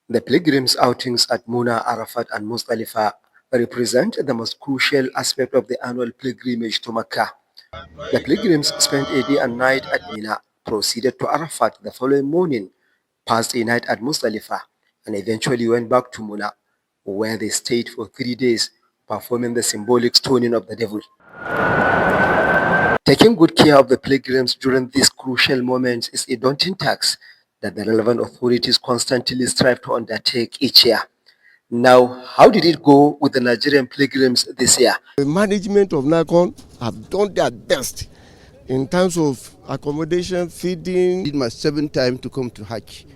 The pilgrims' outings at Muna, Arafat and Muzdalifah represent the most crucial aspect of the annual pilgrimage to Mecca. The pilgrims spent a day and night at Mina, proceeded to Arafat the following morning, passed a night at Muzdalifah, and eventually went back to Muna, where they stayed for 3 days, performing the symbolic stoning of the devil. Taking good care of the pilgrims during these crucial moments is a daunting task that the relevant authorities constantly strive to undertake each year. Now, how did it go with the Nigerian pilgrims this year? The management of NACON have done their best in terms of accommodation, feeding. It's my 7th time to come to Hajj.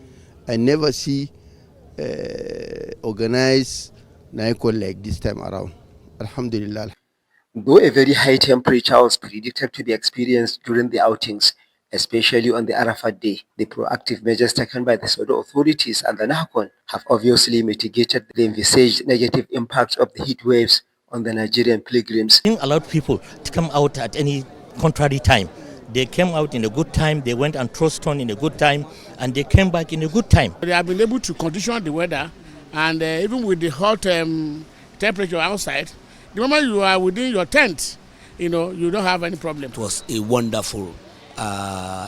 I never see organized NACON like this time around. Alhamdulillah. Though a very high temperature was predicted to be experienced during the outings, especially on the Arafat day, the proactive measures taken by the Saudi authorities and the NACON have obviously mitigated the envisaged negative impact of the heat waves on the Nigerian pilgrims. Allowed people to come out at any contrary time. They came out in a good time, they went and threw stone in a good time, and they came back in a good time. They have been able to condition the weather, and even with the hot temperature outside, the moment you are within your tent, you don't have any problem. It was a wonderful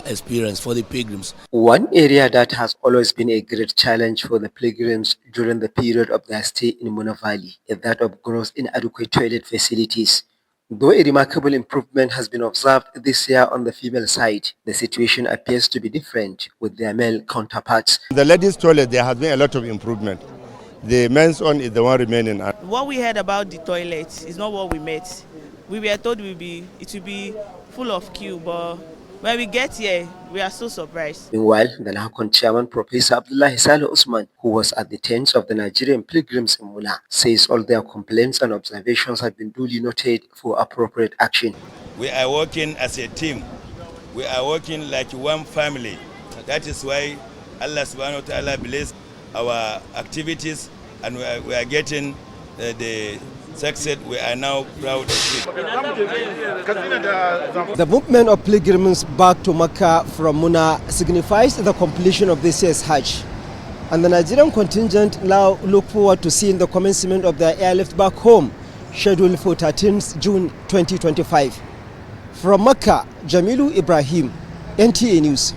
experience for the pilgrims. One area that has always been a great challenge for the pilgrims during the period of their stay in Muna Valley is that of gross inadequate toilet facilities. Though a remarkable improvement has been observed this year on the female side, the situation appears to be different with their male counterparts. The ladies' toilet, there has been a lot of improvement. The men's one is the one remaining. What we heard about the toilet is not what we met. We were told it will be full of queue, but when we get here, we are so surprised. Meanwhile, the NACON chairman, Professor Abdullah Saleh Usman, who was at the tents of the Nigerian pilgrims in Muna, says all their complaints and observations have been duly noted for appropriate action. We are working as a team. We are working like one family. That is why Allah subhanahu wa ta'ala bless our activities, and we are getting the success. We are now proud of it. The movement of pilgrims back to Mecca from Muna signifies the completion of this year's Hajj. And the Nigerian contingent now look forward to seeing the commencement of their airlift back home, scheduled for 13th June 2025. From Mecca, Jamilu Ibrahim, NTA News.